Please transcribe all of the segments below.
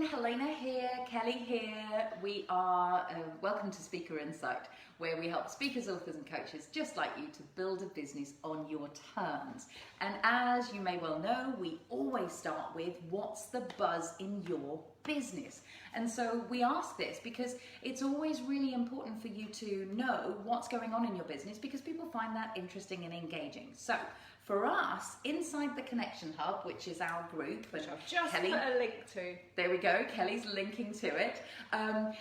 everyone, Helena here, Kelly here. We are welcome to Speaker Insight, where we help speakers, authors and coaches just like you to build a business on your terms. And as you may well know, we always start with what's the buzz in your business? And so we ask this because it's always really important for you to know what's going on in your business, because people find that interesting and engaging. So for us, inside the Connection Hub, which is our group, which I've just put a link to. There we go, Kelly's linking to it.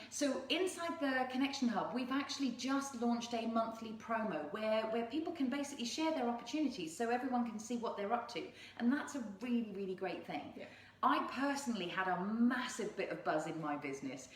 So inside the Connection Hub, we've actually just launched a monthly promo where people can basically share their opportunities so everyone can see what they're up to. And that's a really, really great thing. Yeah. I personally had a massive bit of buzz in my business,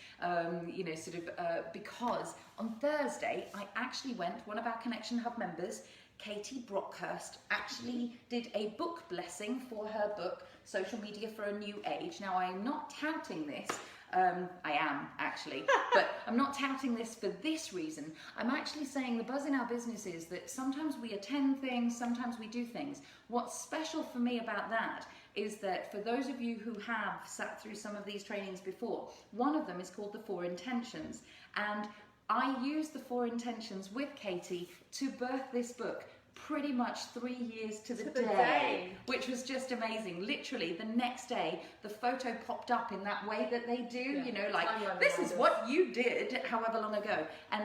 because on Thursday, I actually one of our Connection Hub members, Katie Brockhurst, actually did a book blessing for her book, Social Media for a New Age. Now, I'm not touting this. I am actually, but I'm not touting this for this reason. I'm actually saying the buzz in our business is that sometimes we attend things, sometimes we do things. What's special for me about that is that for those of you who have sat through some of these trainings before, one of them is called the 4 Intentions. And I used the 4 Intentions with Katie to birth this book pretty much 3 years to the day, which was just amazing. Literally the next day, the photo popped up in that way that they do, you know, like, this is what you did however long ago. And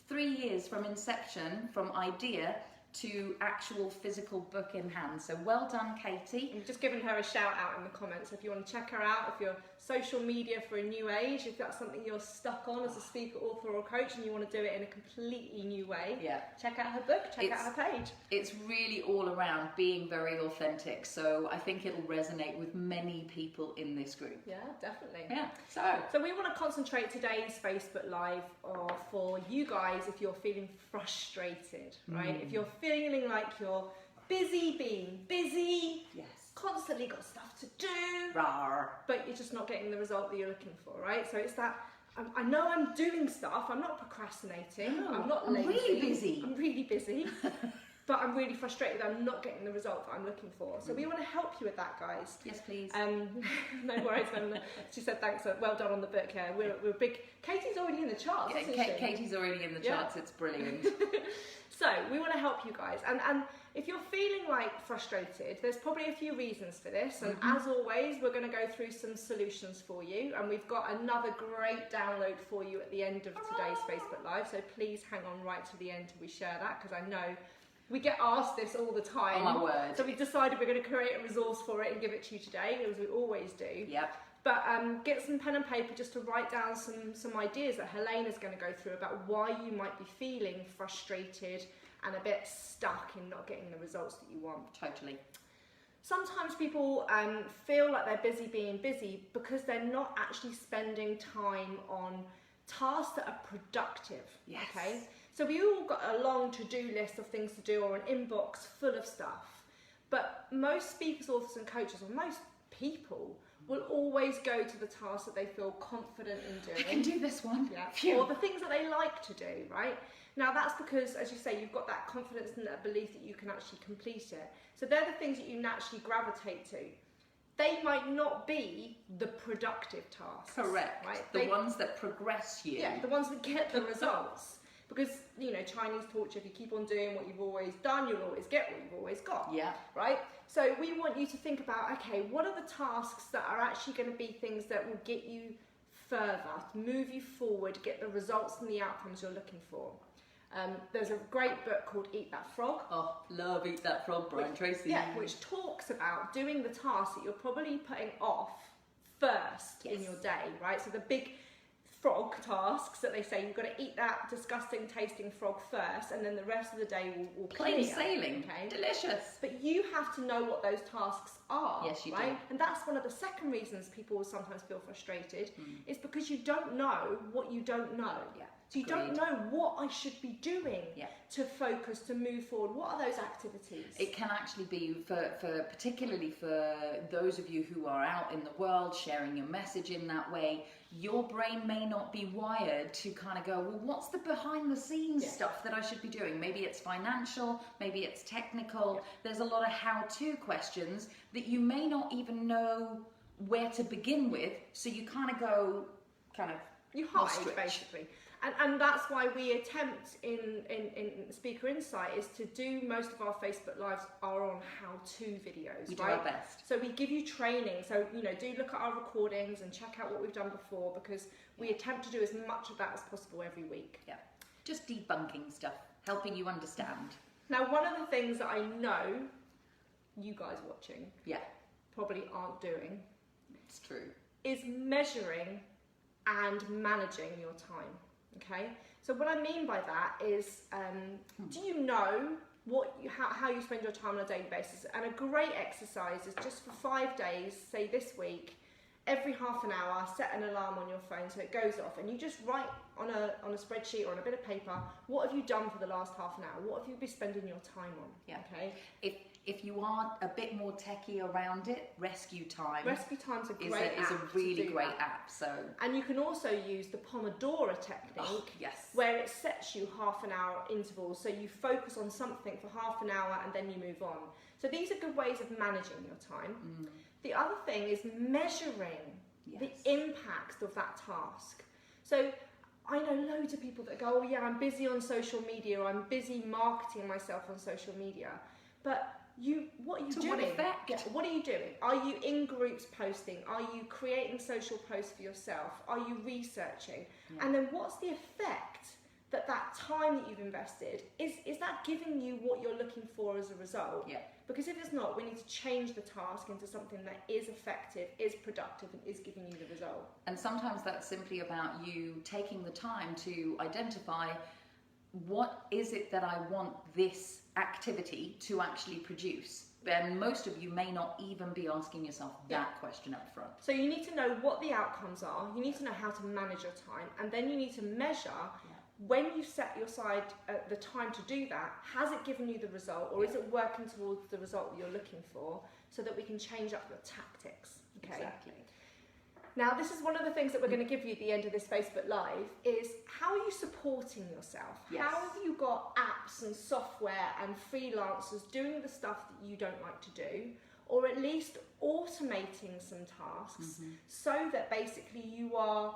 3 years from inception, from idea to actual physical book in hand. So well done, Katie. I'm just giving her a shout out in the comments if you want to check her out, if you're social media for a new age, if that's something you're stuck on as a speaker, author or coach and you want to do it in a completely new way, check out her book, check out her page. It's really all around being very authentic, so I think it'll resonate with many people in this group. Yeah, definitely. Yeah. So we want to concentrate today's Facebook Live for you guys if you're feeling frustrated, right? If you're feeling like you're busy being busy, constantly got stuff to do, but you're just not getting the result that you're looking for, right? So it's that, I know I'm doing stuff, I'm not procrastinating, I'm not lazy, I'm really busy, but I'm really frustrated I'm not getting the result that I'm looking for. So we want to help you with that, guys. Yes, please. No worries. She said thanks, well done on the book. Yeah, we're big. Katie's already in the charts, isn't she? Katie's already in the charts, it's brilliant. So we want to help you guys, and if you're feeling like frustrated, there's probably a few reasons for this, and as always we're going to go through some solutions for you, and we've got another great download for you at the end of today's Facebook Live, so please hang on right to the end till we share that, because I know we get asked this all the time. Oh my word. So we decided we're going to create a resource for it and give it to you today, as we always do. Yep. But get some pen and paper just to write down some ideas that Helena's going to go through about why you might be feeling frustrated and a bit stuck in not getting the results that you want. Totally. Sometimes people feel like they're busy being busy because they're not actually spending time on tasks that are productive. Yes. Okay? So we all got a long to-do list of things to do or an inbox full of stuff. But most speakers, authors and coaches, or most people, will always go to the tasks that they feel confident in doing. I can do this one. Yeah. Or the things that they like to do, right? Now that's because, as you say, you've got that confidence and that belief that you can actually complete it. So they're the things that you naturally gravitate to. They might not be the productive tasks. Correct. Right? The ones that progress you. Yeah, the ones that get the results. Because, you know, Chinese taught you if you keep on doing what you've always done, you'll always get what you've always got. Yeah. Right? So we want you to think about, okay, what are the tasks that are actually going to be things that will get you further, move you forward, get the results and the outcomes you're looking for. There's a great book called Eat That Frog. Oh, love Eat That Frog, Brian Tracy. Yeah, which talks about doing the tasks that you're probably putting off first in your day, right? So the big frog tasks that they say you've got to eat that disgusting tasting frog first, and then the rest of the day will plain clear. sailing. Okay, delicious. But you have to know what those tasks are. Yes, you right? do. And that's one of the second reasons people will sometimes feel frustrated is because you don't know what you don't know. Yeah. So you don't know what I should be doing to focus, to move forward. What are those activities? It can actually be particularly for those of you who are out in the world sharing your message in that way, your brain may not be wired to kind of go, well, what's the behind the scenes stuff that I should be doing? Maybe it's financial, maybe it's technical. There's a lot of how-to questions that you may not even know where to begin with, so you kind of go, you hide ostrich. basically. And that's why we attempt in Speaker Insight is to do most of our Facebook Lives are on how-to videos. We do our best. So we give you training. So, you know, do look at our recordings and check out what we've done before, because we attempt to do as much of that as possible every week. Yeah, just debunking stuff, helping you understand. Now, one of the things that I know you guys watching probably aren't doing, it's true, is measuring and managing your time. Okay, so what I mean by that is, do you know how you spend your time on a daily basis? And a great exercise is just for 5 days, say this week, every half an hour, set an alarm on your phone so it goes off, and you just write on a spreadsheet or on a bit of paper, what have you done for the last half an hour? What have you been spending your time on? Yeah. Okay. If you are a bit more techie around it, Rescue Time. Rescue Time's a great is a really great app. So. And you can also use the Pomodoro technique, yes, where it sets you half an hour intervals, so you focus on something for half an hour and then you move on. So these are good ways of managing your time. The other thing is measuring the impact of that task. So I know loads of people that go, oh yeah, I'm busy on social media, or I'm busy marketing myself on social media, but what are you doing? To what effect? Yeah, what are you doing? Are you in groups posting? Are you creating social posts for yourself? Are you researching? Yeah. And then what's the effect that time that you've invested, is that giving you what you're looking for as a result? Yeah. Because if it's not, we need to change the task into something that is effective, is productive, and is giving you the result. And sometimes that's simply about you taking the time to identify, what is it that I want this activity to actually produce? And most of you may not even be asking yourself that question up front. So you need to know what the outcomes are, you need to know how to manage your time, and then you need to measure when you set aside the time to do that, has it given you the result, or is it working towards the result that you're looking for, so that we can change up your tactics. Okay? Exactly. Now, this is one of the things that we're going to give you at the end of this Facebook Live, is how are you supporting yourself? Yes. How have you got apps and software and freelancers doing the stuff that you don't like to do, or at least automating some tasks so that basically you are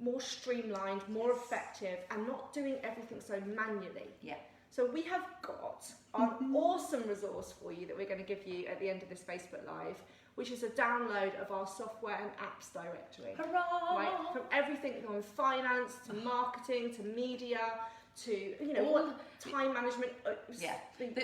more streamlined, more effective, and not doing everything so manually? Yeah. So we have got an awesome resource for you that we're going to give you at the end of this Facebook Live, which is a download of our software and apps directory. Hurrah! Right? From everything from finance to marketing to media to, all time management,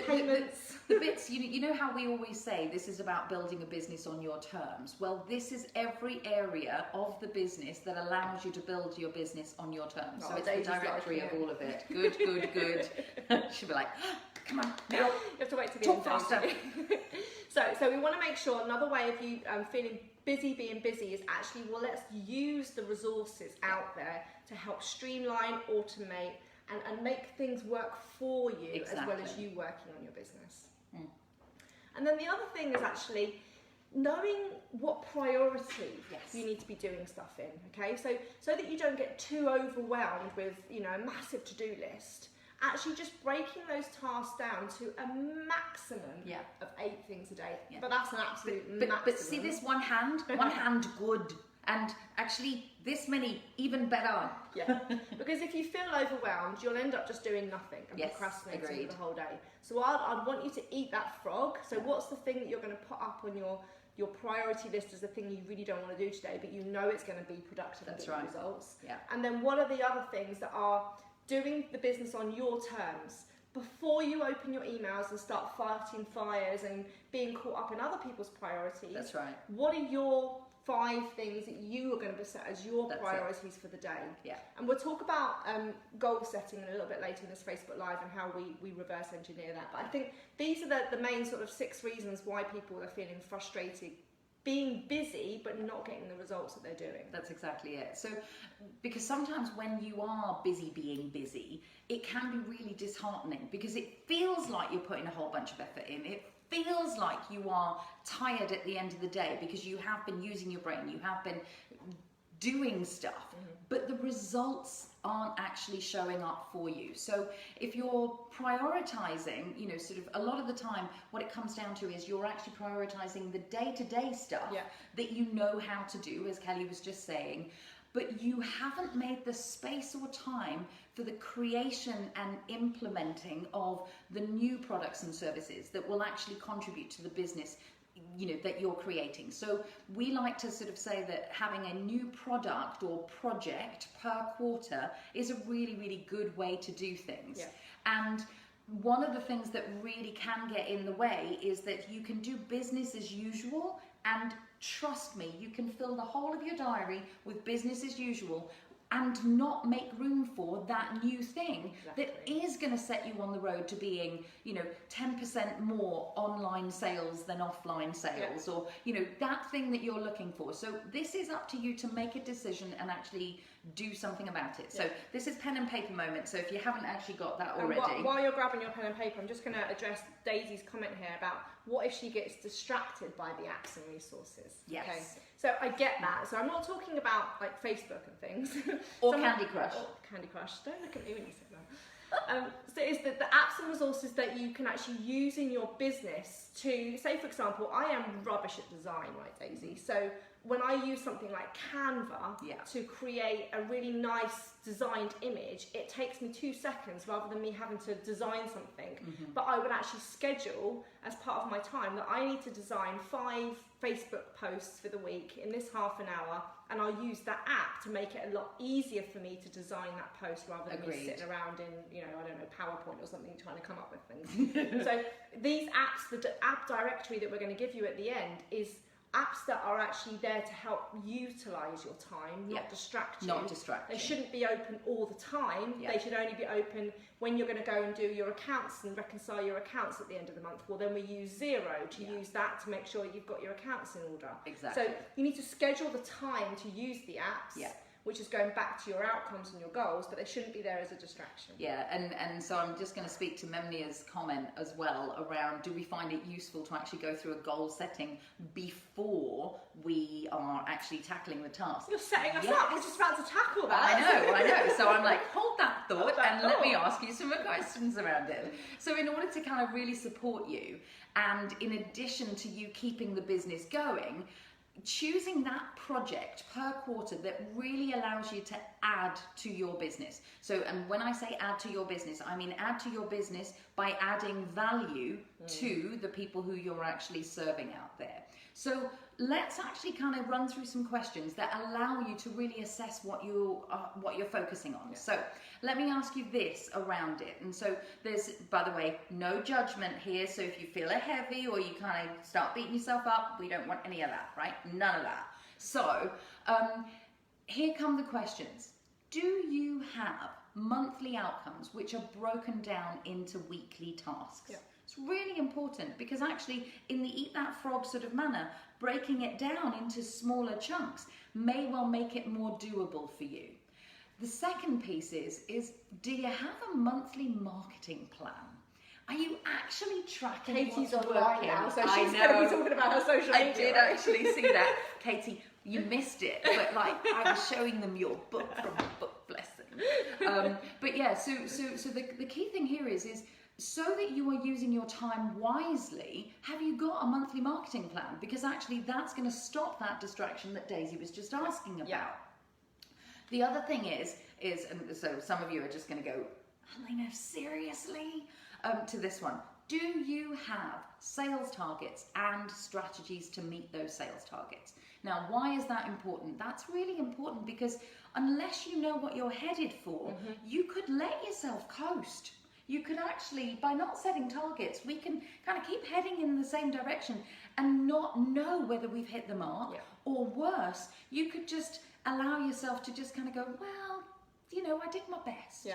payments. The bits, you know how we always say this is about building a business on your terms? Well, this is every area of the business that allows you to build your business on your terms. So it's the directory of all of it. Good, good, good. She'll be like, come on, now. You have to wait till the Talk end. faster. So we want to make sure another way of you feeling busy being busy is actually, well, let's use the resources out there to help streamline, automate, and make things work for you as well as you working on your business. And then the other thing is actually knowing what priority you need to be doing stuff in, okay? So that you don't get too overwhelmed with, a massive to-do list. Actually just breaking those tasks down to a maximum of 8 things a day. Yeah. But that's an absolute maximum. But see this one hand good. And actually, this many, even better. Yeah, because if you feel overwhelmed, you'll end up just doing nothing and procrastinating the whole day. So I'd want you to eat that frog. So what's the thing that you're going to put up on your priority list as the thing you really don't want to do today, but you know it's going to be productive and get results? Yeah. And then what are the other things that are doing the business on your terms? Before you open your emails and start fighting fires and being caught up in other people's priorities. That's right. What are your 5 things that you are going to set as your priorities for the day? Yeah. And we'll talk about goal setting a little bit later in this Facebook Live and how we reverse engineer that. But I think these are the main sort of 6 reasons why people are feeling frustrated being busy but not getting the results that they're doing. That's exactly it. So, because sometimes when you are busy being busy, it can be really disheartening because it feels like you're putting a whole bunch of effort in. It feels like you are tired at the end of the day because you have been using your brain, you have been doing stuff, but the results aren't actually showing up for you. So if you're prioritizing, you know, sort of a lot of the time, what it comes down to is you're actually prioritizing the day-to-day stuff that you know how to do, as Kelly was just saying, but you haven't made the space or time for the creation and implementing of the new products and services that will actually contribute to the business, you know, that you're creating. So we like to sort of say that having a new product or project per quarter is a really, really good way to do things. And one of the things that really can get in the way is that you can do business as usual, and trust me, you can fill the whole of your diary with business as usual and not make room for that new thing that is going to set you on the road to being, you know, 10% more online sales than offline sales, or, you know, that thing that you're looking for. So this is up to you to make a decision and actually do something about it. So this is pen and paper moment. So if you haven't actually got that already. While you're grabbing your pen and paper, I'm just going to address Daisy's comment here about what if she gets distracted by the apps and resources. Okay. So I get that. So I'm not talking about like Facebook and things. Or Candy Crush. Or Candy Crush. Don't look at me when you say that. So it's the apps and resources that you can actually use in your business to, say for example, I am rubbish at design, right, Daisy? So when I use something like Canva to create a really nice designed image, it takes me 2 seconds rather than me having to design something. But I would actually schedule as part of my time that I need to design 5 Facebook posts for the week in this half an hour, and I'll use that app to make it a lot easier for me to design that post rather than me sitting around in, you know, I don't know, PowerPoint or something trying to come up with things. So these apps, the app directory that we're going to give you at the end is apps that are actually there to help utilise your time, not distract you. Not distract you. They shouldn't be open all the time. They should only be open when you're going to go and do your accounts and reconcile your accounts at the end of the month. Well, then we use Xero to use that to make sure that you've got your accounts in order. Exactly. So you need to schedule the time to use the apps. Which is going back to your outcomes and your goals, but they shouldn't be there as a distraction. And so I'm just going to speak to Memnia's comment as well around, do we find it useful to actually go through a goal setting before we are actually tackling the task? You're setting us up, we're just about to tackle that. I know. So I'm like, hold that thought let me ask you some questions around it. So in order to kind of really support you, and in addition to you keeping the business going, choosing that project per quarter that really allows you to add to your business. So, and when I say add to your business, I mean add to your business by adding value to the people who you're actually serving out there. So let's actually kind of run through some questions that allow you to really assess what you're focusing on. So let me ask you this around it. And so there's, by the way, no judgment here. So if you feel it heavy or you kind of start beating yourself up, we don't want any of that, right? None of that. So here come the questions. Do you have monthly outcomes which are broken down into weekly tasks? It's really important, because actually in the Eat That Frog sort of manner, breaking it down into smaller chunks may well make it more doable for you. The second piece is do you have a monthly marketing plan? Are you actually tracking Katie's what's on working? right now, so she's going to be talking about her social media. I did actually see that. Katie, you missed it, but like I was showing them your book from the book blessing. But yeah, so the key thing here is so that you are using your time wisely, have you got a monthly marketing plan? Because actually that's going to stop that distraction that Daisy was just asking about. The other thing is, and so some of you are just going to go, Helena, seriously? To this one. Do you have sales targets and strategies to meet those sales targets? Now, why is that important? That's really important because unless you know what you're headed for, you could let yourself coast. You could actually, by not setting targets, we can kind of keep heading in the same direction and not know whether we've hit the mark. Or worse, you could just allow yourself to just kind of go, well, you know, I did my best.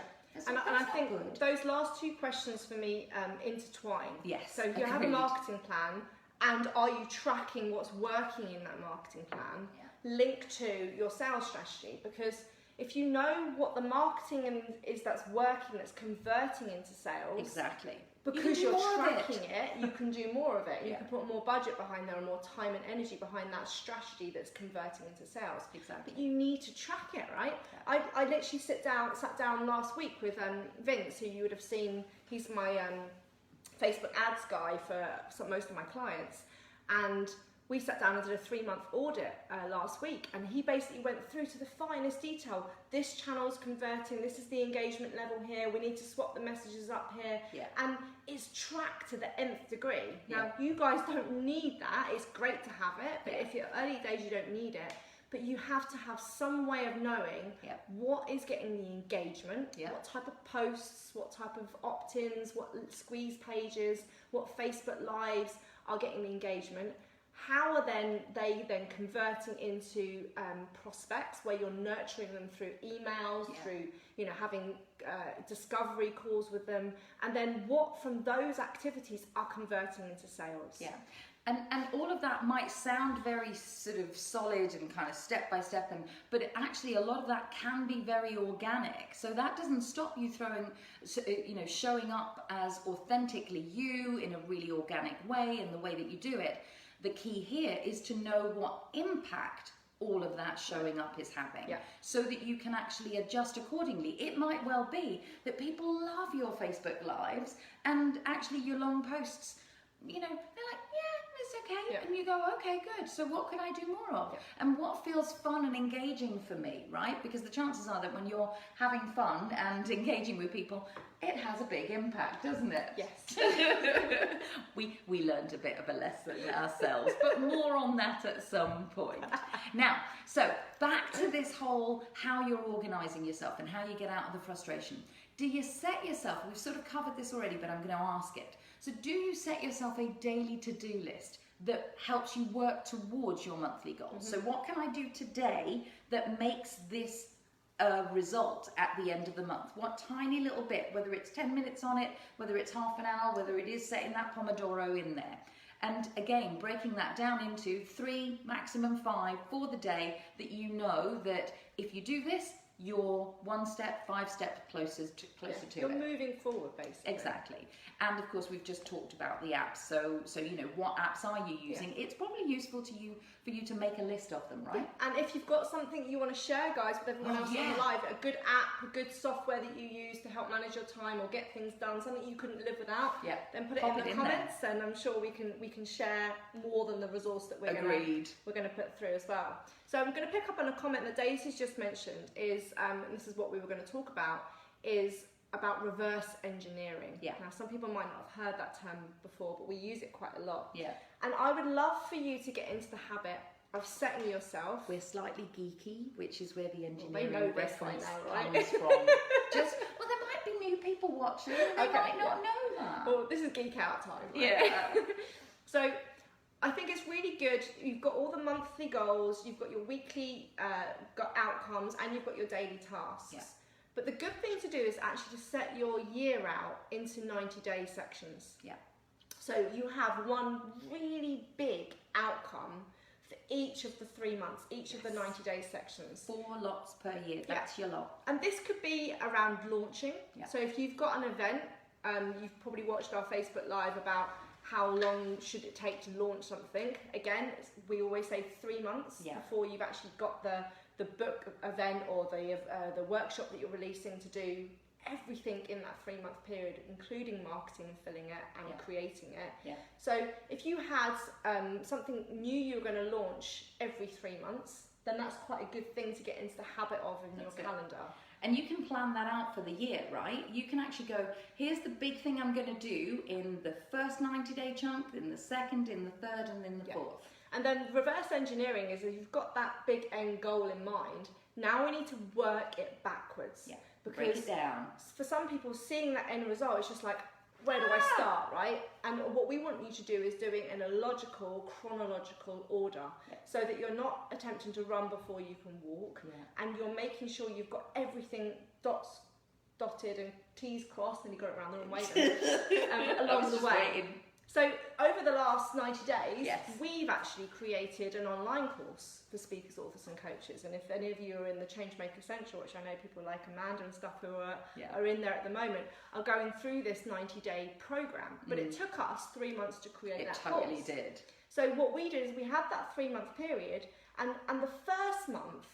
And I think those last 2 questions for me intertwine. So you have a marketing plan, and are you tracking what's working in that marketing plan linked to your sales strategy? Because if you know what the marketing is that's working, that's converting into sales, because do you're more of it. tracking it, you can do more of it. You Yeah. can put more budget behind there and more time and energy behind that strategy that's converting into sales. Exactly. But you need to track it, right? Yeah. I literally sat down last week with Vince, who you would have seen. He's my Facebook ads guy for most of my clients, and we sat down and did a 3-month audit last week, and he basically went through to the finest detail. This channel's converting, this is the engagement level here, we need to swap the messages up here. Yeah. And it's tracked to the nth degree. Yeah. Now, you guys don't need that. It's great to have it, but Yeah. if you're early days, you don't need it. But you have to have some way of knowing Yeah. what is getting the engagement, Yeah. what type of posts, what type of opt-ins, what squeeze pages, what Facebook Lives are getting the engagement. How are they then converting into prospects where you're nurturing them through emails, Yeah. through having discovery calls with them, and then what from those activities are converting into sales? Yeah. And all of that might sound very sort of solid and kind of step by step, but actually a lot of that can be very organic. So that doesn't stop you showing up as authentically you in a really organic way in the way that you do it. The key here is to know what impact all of that showing up is having, Yeah. so that you can actually adjust accordingly. It might well be that people love your Facebook Lives and actually your long posts, they're like, yeah, it's okay. Yeah. And you go, okay, good. So what could I do more of? Yeah. And what feels fun and engaging for me, right? Because the chances are that when you're having fun and engaging with people, it has a big impact, doesn't it? Yes. we learned a bit of a lesson ourselves, but more on that at some point. Now, so back to this whole how you're organising yourself and how you get out of the frustration. Do you set yourself, we've sort of covered this already, but I'm going to ask it. So do you set yourself a daily to-do list that helps you work towards your monthly goals? Mm-hmm. So what can I do today that makes this a result at the end of the month? What tiny little bit, whether it's 10 minutes on it, whether it's half an hour, whether it is setting that Pomodoro in there. And again, breaking that down into 3, maximum 5 for the day, that you know that if you do this, you're 1 step, 5 steps closer to You're it. moving forward, basically. Exactly. And of course, we've just talked about the apps. So what apps are you using? Yeah. It's probably useful for you to make a list of them, right? And if you've got something you want to share, guys, with everyone else on the live, a good app, a good software that you use to help manage your time or get things done, something you couldn't live without, then put it in the comments, and I'm sure we can share more than the resource that we're going to put through as well. So I'm going to pick up on a comment that Daisy's just mentioned, and this is what we were going to talk about, is about reverse engineering. Yeah. Now, some people might not have heard that term before, but we use it quite a lot. Yeah. And I would love for you to get into the habit of setting yourself. We're slightly geeky, which is where the engineering They know this reference right now, right? comes from. There might be new people watching. They might not know that. Well, this is geek out time, right? Yeah. So I think it's really good. You've got all the monthly goals, you've got your weekly outcomes, and you've got your daily tasks. Yeah. But the good thing to do is actually to set your year out into 90-day sections. Yeah. So you have one really big outcome for each of the 3 months, each of the 90-day sections. 4 lots per year. That's your lot. And this could be around launching. Yeah. So if you've got an event, you've probably watched our Facebook Live about how long should it take to launch something. Again, we always say 3 months before you've actually got the book event or the workshop that you're releasing to do everything in that 3-month period, including marketing and filling it and creating it. Yeah. So if you had something new you were going to launch every 3 months, then that's quite a good thing to get into the habit of in your calendar. And you can plan that out for the year, right? You can actually go, here's the big thing I'm going to do in the first 90-day chunk, in the second, in the third, and in the fourth. And then reverse engineering is if you've got that big end goal in mind, now we need to work it backwards. Yeah, because break it down. For some people, seeing that end result, it's just like, where do I start, right? And what we want you to do is do it in a logical, chronological order, so that you're not attempting to run before you can walk, and you're making sure you've got everything dotted and T's crossed, and you got it around the wrong way along the way. So over the last 90 days, Yes. we've actually created an online course for speakers, authors and coaches. And if any of you are in the Changemaker Essential, which I know people like Amanda and stuff who are in there at the moment, are going through this 90-day program. But it took us 3 months to create that course. It totally did. So what we did is we had that 3-month period, and the first month,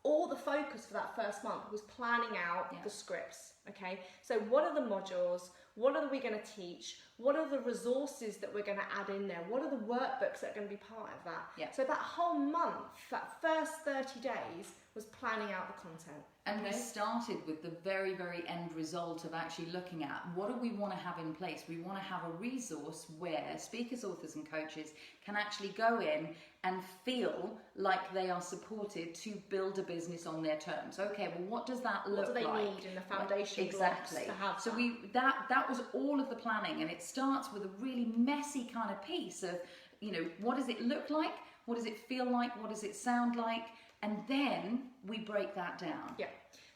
all the focus for that first month was planning out the scripts. Okay, so what are the modules? What are we going to teach? What are the resources that we're going to add in there? What are the workbooks that are going to be part of that? Yeah. So that whole month, that first 30 days, was planning out the content. And we started with the very, very end result of actually looking at what do we want to have in place. We want to have a resource where speakers, authors and coaches can actually go in and feel like they are supported to build a business on their terms. Okay, well, what does that look like? What do they need in the foundation blocks to have so that was all of the planning, and it starts with a really messy kind of piece of, you know, what does it look like? What does it feel like? What does it sound like? And then we break that down. Yeah.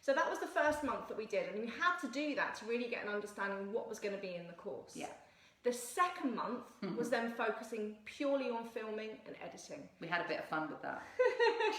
So that was the first month that we did, and we had to do that to really get an understanding of what was going to be in the course. Yeah. The second month was then focusing purely on filming and editing. We had a bit of fun with that.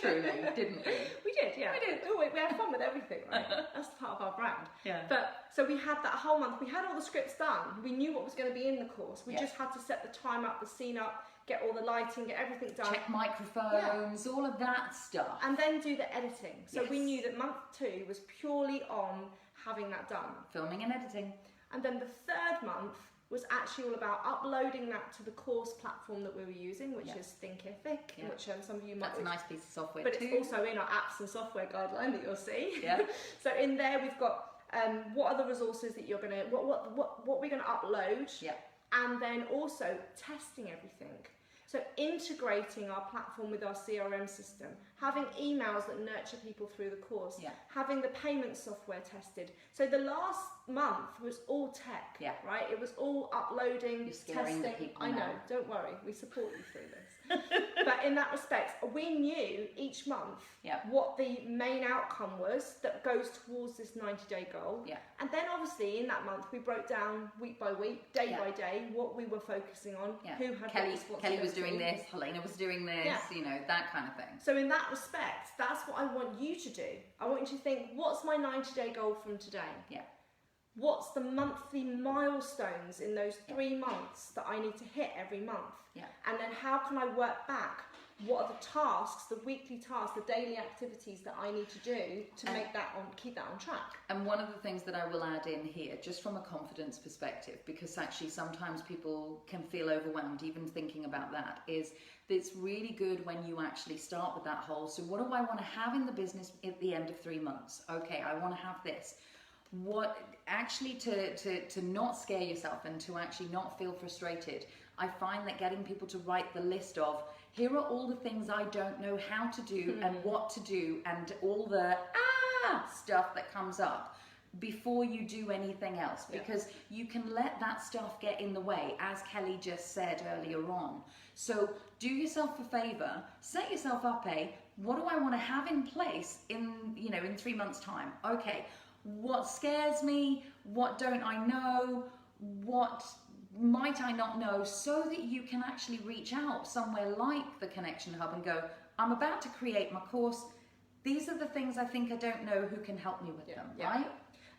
Truly, didn't we? We did, yeah. We did. Oh, we had fun with everything, right? That's part of our brand. Yeah. But so we had that whole month. We had all the scripts done. We knew what was going to be in the course. We just had to set the time up, the scene up, get all the lighting, get everything done. Check microphones, all of that stuff. And then do the editing. So we knew that month 2 was purely on having that done. Filming and editing. And then the third month was actually all about uploading that to the course platform that we were using, which is Thinkific, which some of you might... That's a nice piece of software but too. But it's also in our apps and software guideline that you'll see. Yeah. So in there we've got what are the resources that you're going to... What we're going to upload. Yeah. And then also testing everything. So integrating our platform with our CRM system, having emails that nurture people through the course, having the payment software tested. So the last month was all tech, right? It was all uploading, testing. The people I know, don't worry, we support you through this. But in that respect, we knew each month what the main outcome was that goes towards this 90-day goal. Yeah. And then obviously in that month, we broke down week by week, day by day, what we were focusing on, who had Kelly was doing this, Helena was doing this, you know, that kind of thing. So in that respect, that's what I want you to do. I want you to think, what's my 90-day goal from today? Yeah. What's the monthly milestones in those 3 months that I need to hit every month? Yeah. And then how can I work back? What are the tasks, the weekly tasks, the daily activities that I need to do to make that keep that on track? And one of the things that I will add in here, just from a confidence perspective, because actually sometimes people can feel overwhelmed even thinking about that, is it's really good when you actually start with that whole, so what do I want to have in the business at the end of 3 months? Okay, I want to have this. What actually to not scare yourself and to actually not feel frustrated, I find that getting people to write the list of, here are all the things I don't know how to do and what to do and all the stuff that comes up before you do anything else, because you can let that stuff get in the way, as Kelly just said earlier on. So do yourself a favor, set yourself up what do I want to have in place in 3 months time? Okay, what scares me? What don't I know? What might I not know, so that you can actually reach out somewhere like the Connection Hub and go, I'm about to create my course. These are the things I think I don't know, who can help me with them, right?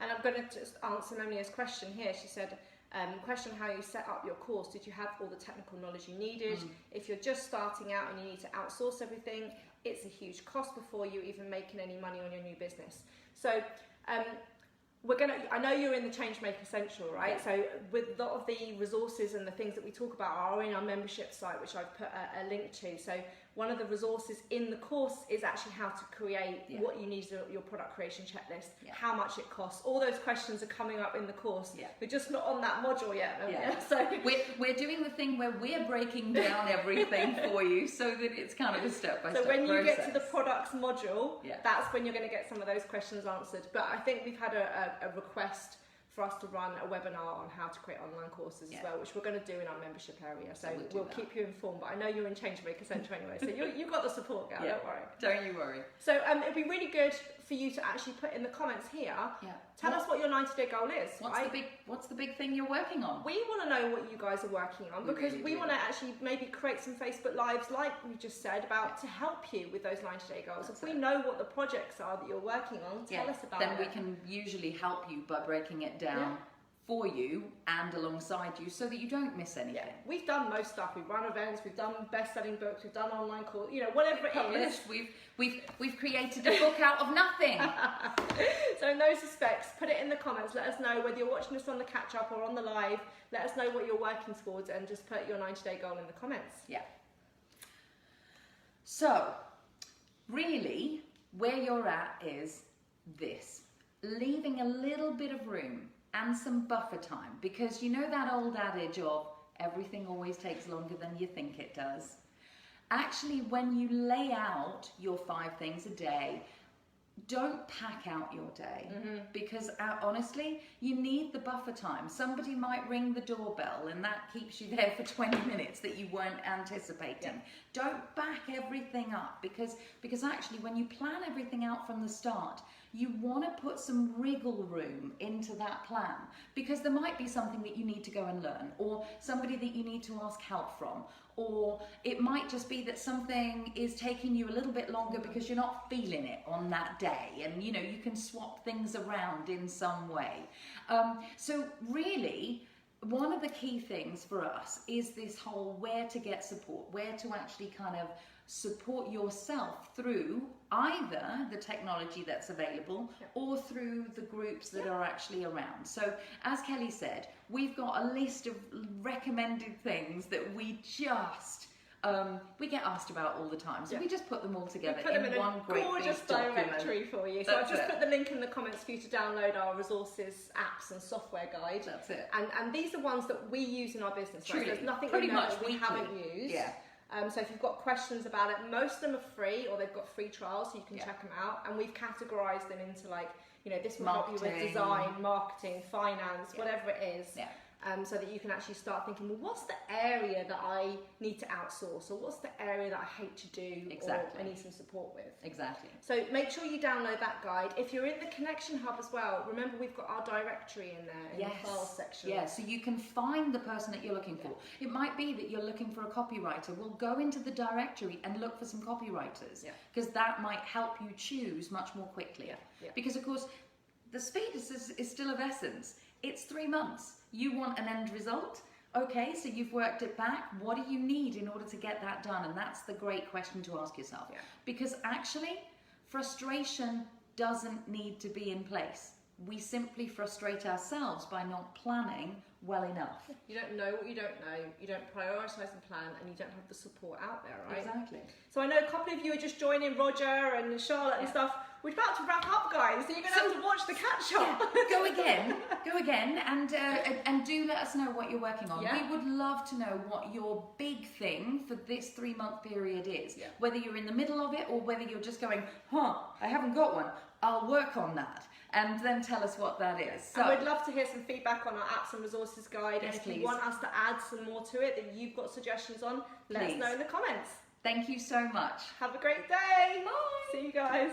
And I'm going to just answer Nonia's question here. She said, question how you set up your course. Did you have all the technical knowledge you needed? If you're just starting out and you need to outsource everything, it's a huge cost before you even making any money on your new business. So I know you're in the Changemaker Essential, right? Yeah. So with a lot of the resources and the things that we talk about are in our membership site, which I've put a link to. So one of the resources in the course is actually how to create what you need, your product creation checklist, how much it costs. All those questions are coming up in the course. Yeah. We're just not on that module yet. So we're doing the thing where we're breaking down everything for you, so that it's kind of a step-by-step So when you process. get to the products module, that's when you're going to get some of those questions answered. But I think we've had a request for us to run a webinar on how to create online courses as well, which we're going to do in our membership area. So we'll keep you informed. But I know you're in Changemaker Centre anyway, so you've got the support, Gal, don't worry. Don't you worry. So it'd be really good for you to actually put in the comments here. Tell us what your 90-day goal is. What's the big thing you're working on? We want to know what you guys are working on, because we want to actually maybe create some Facebook Lives, like we just said, to help you with those 90-day goals. If we know what the projects are that you're working on, tell us about it. Then we can usually help you by breaking it down for you and alongside you, so that you don't miss anything. We've done most stuff. We've run events, we've done best-selling books, we've done online courses, whatever it is. We've created a book out of nothing. So in those respects, put it in the comments. Let us know whether you're watching this on the catch-up or on the live. Let us know what you're working towards, and just put your 90-day goal in the comments. So, really, where you're at is this. Leaving a little bit of room and some buffer time, because you know that old adage of everything always takes longer than you think it does. Actually, when you lay out your 5 things a day, don't pack out your day, because honestly, you need the buffer time. Somebody might ring the doorbell and that keeps you there for 20 minutes that you weren't anticipating. Don't back everything up, because actually when you plan everything out from the start, you want to put some wriggle room into that plan, because there might be something that you need to go and learn, or somebody that you need to ask help from, or it might just be that something is taking you a little bit longer because you're not feeling it on that day, and you can swap things around in some way. So really, one of the key things for us is this whole where to get support, where to actually kind of support yourself through either the technology that's available or through the groups that are actually around. So as Kelly said, we've got a list of recommended things that we just we get asked about all the time, so we just put them all together in one great gorgeous big document. directory for you. So I've just put the link in the comments for you to download our resources, apps and software guide. That's it. And these are ones that we use in our business. Truly. There's nothing Pretty in there much that we haven't used. So if you've got questions about it, most of them are free, or they've got free trials, so you can check them out. And we've categorized them into this will help you with design, marketing, finance, whatever it is. So that you can actually start thinking, well, what's the area that I need to outsource, or what's the area that I hate to do, or I need some support with. So make sure you download that guide. If you're in the Connection Hub as well, remember we've got our directory in there, in the files section. So you can find the person that you're looking for. It might be that you're looking for a copywriter. Well, go into the directory and look for some copywriters, because that might help you choose much more quickly. Because of course, the speed is still of essence. It's 3 months. You want an end result? Okay, so you've worked it back. What do you need in order to get that done? And that's the great question to ask yourself. Because actually, frustration doesn't need to be in place. We simply frustrate ourselves by not planning well enough. You don't know what you don't know, you don't prioritise and plan, and you don't have the support out there, right? Exactly. So I know a couple of you are just joining, Roger and Charlotte and stuff. We're about to wrap up, guys, so you're going to have to watch the catch-up. Go again, and do let us know what you're working on. We would love to know what your big thing for this 3-month period is. Whether you're in the middle of it, or whether you're just going, I haven't got one, I'll work on that. And then tell us what that is. So, and we'd love to hear some feedback on our apps and resources guide. Yes, and if you want us to add some more to it that you've got suggestions on, let us know in the comments. Thank you so much. Have a great day. Bye. See you guys.